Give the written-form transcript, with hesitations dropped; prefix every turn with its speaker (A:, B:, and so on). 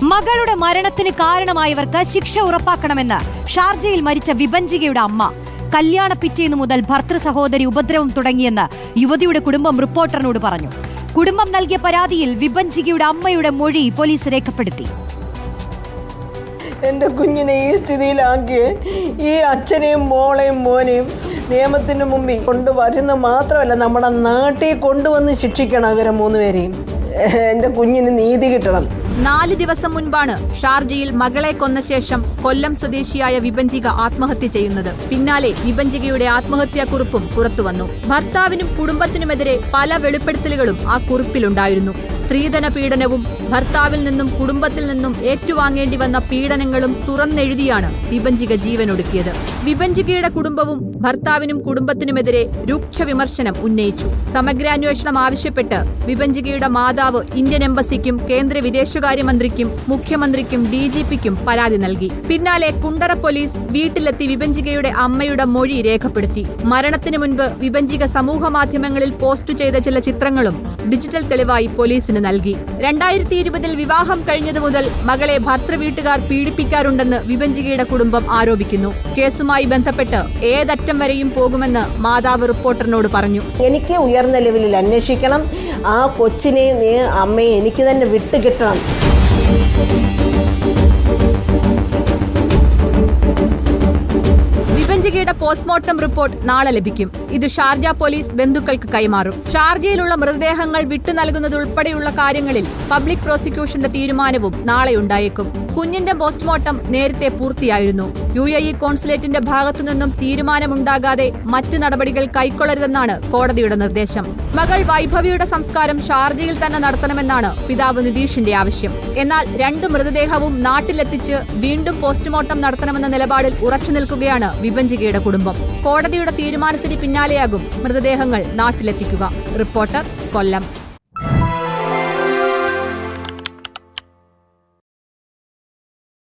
A: മകളുടെ മരണത്തിന് കാരണമായവർക്ക് ശിക്ഷ ഉറപ്പാക്കണമെന്ന് ഷാർജയിൽ മരിച്ച വിഭജികയുടെ അമ്മ. കല്യാണ പിറ്റേന്നു മുതൽ ഭർത്തൃ സഹോദരി ഉപദ്രവം തുടങ്ങിയെന്ന് യുവതിയുടെ കുടുംബം റിപ്പോർട്ടറിനോട് പറഞ്ഞു. കുടുംബം നൽകിയ പരാതിയിൽ വിഭജികയുടെ അമ്മയുടെ മൊഴി പോലീസ് രേഖപ്പെടുത്തി.
B: എൻ്റെ കുഞ്ഞിനെ ഈ സ്ഥിതിയിലാക്കി ഈ അച്ഛനെയും മോളെയും മോനെയും നിയമത്തിന് മുമ്പിൽ കൊണ്ടുവരുന്ന മാത്രമല്ല, നമ്മുടെ നാട്ടിൽ കൊണ്ടുവന്ന് ശിക്ഷിക്കണം ഇവരെ 3 പേരെയും. എൻ്റെ കുഞ്ഞിന് നീതി കിട്ടണം.
C: 4 ദിവസം മുൻപാണ് ഷാർജയിൽ മകളെ കൊന്ന ശേഷം കൊല്ലം സ്വദേശിയായ വിഭജിക ആത്മഹത്യ ചെയ്യുന്നത്. പിന്നാലെ വിഭജികയുടെ ആത്മഹത്യാക്കുറിപ്പും പുറത്തുവന്നു. ഭർത്താവിനും കുടുംബത്തിനുമെതിരെ പല വെളിപ്പെടുത്തലുകളും ആ കുറിപ്പിലുണ്ടായിരുന്നു. സ്ത്രീധന പീഡനവും ഭർത്താവിൽ നിന്നും കുടുംബത്തിൽ നിന്നും ഏറ്റുവാങ്ങേണ്ടി വന്ന പീഡനങ്ങളും തുറന്നെഴുതിയാണ് വിഭജിക ജീവനൊടുക്കിയത്. വിഭജികയുടെ കുടുംബവും ഭർത്താവിനും കുടുംബത്തിനുമെതിരെ രൂക്ഷ വിമർശനം ഉന്നയിച്ചു. സമഗ്രാന്വേഷണം ആവശ്യപ്പെട്ട് വിഭജികയുടെ മാതാവ് ഇന്ത്യൻ എംബസിക്കും കേന്ദ്ര വിദേശകാര്യമന്ത്രിക്കും മുഖ്യമന്ത്രിക്കും DGPക്കും പരാതി നൽകി. പിന്നാലെ കുണ്ടറ പോലീസ് വീട്ടിലെത്തി വിഭജികയുടെ അമ്മയുടെ മൊഴി രേഖപ്പെടുത്തി. മരണത്തിന് മുൻപ് വിഭജിക സമൂഹമാധ്യമങ്ങളിൽ പോസ്റ്റ് ചെയ്ത ചില ചിത്രങ്ങളും ഡിജിറ്റൽ തെളിവായി പോലീസിന് നൽകി. 2020 വിവാഹം കഴിഞ്ഞതു മുതൽ മകളെ ഭർത്തൃവീട്ടുകാർ പീഡിപ്പിക്കാറുണ്ടെന്ന് വിഭജികയുടെ കുടുംബം ആരോപിക്കുന്നു. കേസുമായി ബന്ധപ്പെട്ട് ഏതറ്റം വരെയും പോകുമെന്ന് മാതാവ് റിപ്പോർട്ടറിനോട് പറഞ്ഞു.
B: എനിക്ക് ഉയർന്ന ലെവലിൽ അന്വേഷിക്കണം. ആ കൊച്ചിനെ അമ്മയെ എനിക്ക് തന്നെ വിട്ടുകിട്ടണം.
C: വിഭജികയുടെ പോസ്റ്റ്മോർട്ടം റിപ്പോർട്ട് നാളെ ലഭിക്കും. ഇത് ഷാർജ പോലീസ് ബന്ധുക്കൾക്ക് കൈമാറും. ഷാർജയിലുള്ള മൃതദേഹങ്ങൾ വിട്ടു നൽകുന്നതുൾപ്പെടെയുള്ള കാര്യങ്ങളിൽ പബ്ലിക് പ്രോസിക്യൂഷന്റെ തീരുമാനവും നാളെ ഉണ്ടായേക്കും. കുഞ്ഞിന്റെ പോസ്റ്റ്മോർട്ടം നേരത്തെ പൂർത്തിയായിരുന്നു. UAE കോൺസുലേറ്റിന്റെ ഭാഗത്തുനിന്നും തീരുമാനമുണ്ടാകാതെ മറ്റ് നടപടികൾ കൈക്കൊള്ളരുതെന്നാണ് കോടതിയുടെ നിർദ്ദേശം. മകൾ വൈഭവിയുടെ സംസ്കാരം ഷാർജയിൽ തന്നെ നടത്തണമെന്നാണ് പിതാവ് നിതീഷിന്റെ ആവശ്യം. എന്നാൽ 2 മൃതദേഹവും നാട്ടിലെത്തിച്ച് വീണ്ടും പോസ്റ്റ്മോർട്ടം നടത്തണമെന്ന നിലപാടിൽ ഉറച്ചു നിൽക്കുകയാണ് വിഭജികയുടെ കുടുംബം. കോടതിയുടെ തീരുമാനത്തിന് പിന്നാലെയാകും മൃതദേഹങ്ങൾ നാട്ടിലെത്തിക്കുക. റിപ്പോർട്ടർ, കൊല്ലം.